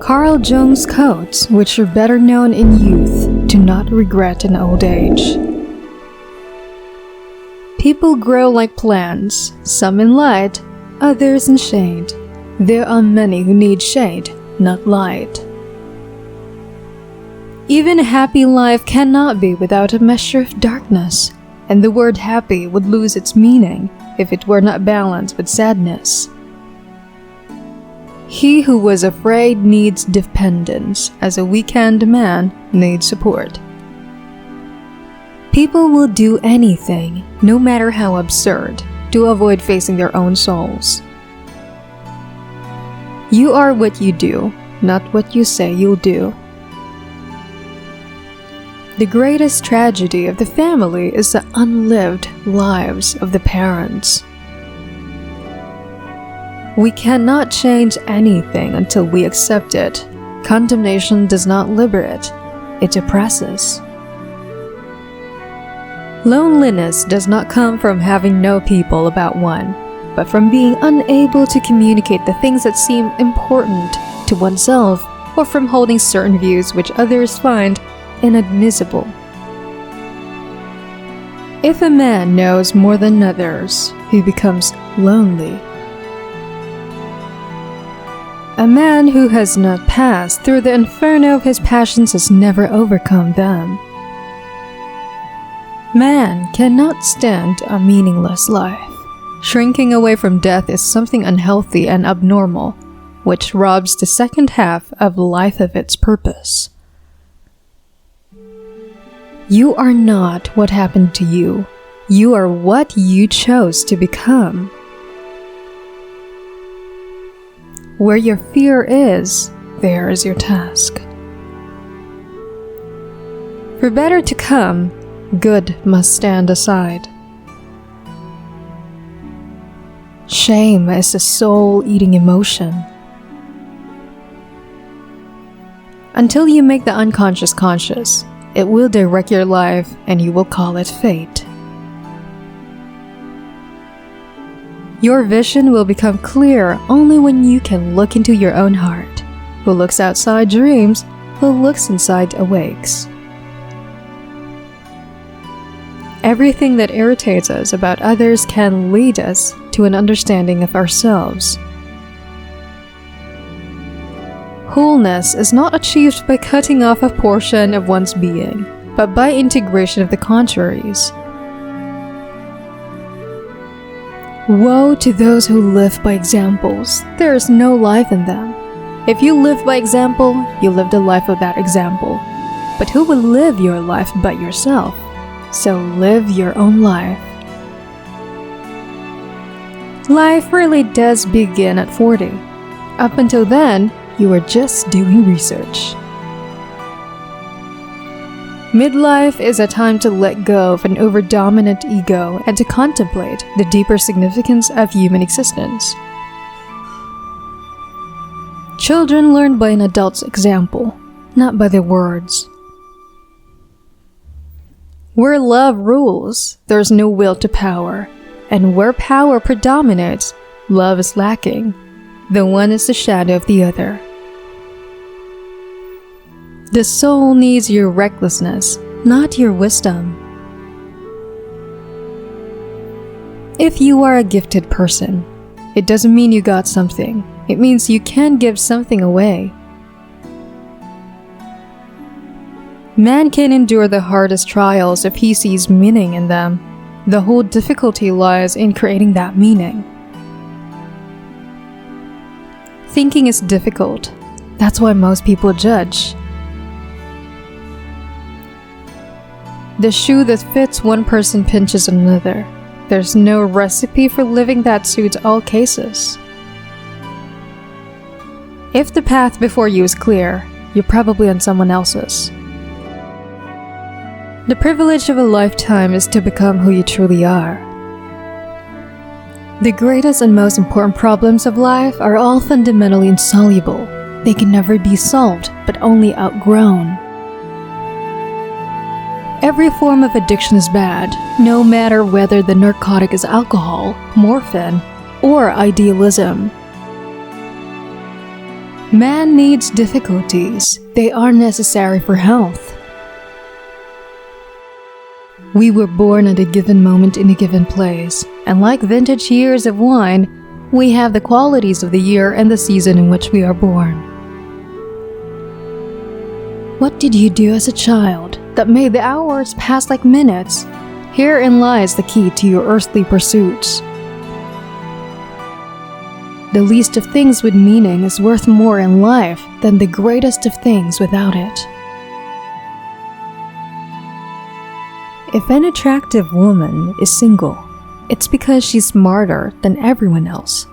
Carl Jung's quotes, which are better known in youth, do not regret in old age. People grow like plants, some in light, others in shade. There are many who need shade, not light. Even a happy life cannot be without a measure of darkness, and the word happy would lose its meaning if it were not balanced with sadness. He who was afraid needs dependence, as a weakened man needs support. People will do anything, no matter how absurd, to avoid facing their own souls. You are what you do, not what you say you'll do. The greatest tragedy of the family is the unlived lives of the parents. We cannot change anything until we accept it. Condemnation does not liberate, it oppresses. Loneliness does not come from having no people about one, but from being unable to communicate the things that seem important to oneself, or from holding certain views which others find inadmissible. If a man knows more than others, he becomes lonely. A man who has not passed through the inferno of his passions has never overcome them. Man cannot stand a meaningless life. Shrinking away from death is something unhealthy and abnormal, which robs the second half of life of its purpose. You are not what happened to you. You are what you chose to become. Where your fear is, there is your task. For better to come, good must stand aside. Shame is a soul-eating emotion. Until you make the unconscious conscious, it will direct your life and you will call it fate. Your vision will become clear only when you can look into your own heart. Who looks outside dreams, who looks inside awakes. Everything that irritates us about others can lead us to an understanding of ourselves. Wholeness is not achieved by cutting off a portion of one's being, but by integration of the contraries. Woe to those who live by examples. There is no life in them. If you live by example, you live the life of that example. But who will live your life but yourself? So live your own life. Life really does begin at 40. Up until then, you are just doing research. Midlife is a time to let go of an overdominant ego and to contemplate the deeper significance of human existence. Children learn by an adult's example, not by their words. Where love rules, there's no will to power, and where power predominates, love is lacking. The one is the shadow of the other. The soul needs your recklessness, not your wisdom. If you are a gifted person, it doesn't mean you got something. It means you can give something away. Man can endure the hardest trials if he sees meaning in them. The whole difficulty lies in creating that meaning. Thinking is difficult. That's why most people judge. The shoe that fits one person pinches another. There's no recipe for living that suits all cases. If the path before you is clear, you're probably on someone else's. The privilege of a lifetime is to become who you truly are. The greatest and most important problems of life are all fundamentally insoluble. They can never be solved, but only outgrown. Every form of addiction is bad, no matter whether the narcotic is alcohol, morphine, or idealism. Man needs difficulties. They are necessary for health. We were born at a given moment in a given place, and like vintage years of wine, we have the qualities of the year and the season in which we are born. What did you do as a child that made the hours pass like minutes? Herein lies the key to your earthly pursuits. The least of things with meaning is worth more in life than the greatest of things without it. If an attractive woman is single, it's because she's smarter than everyone else.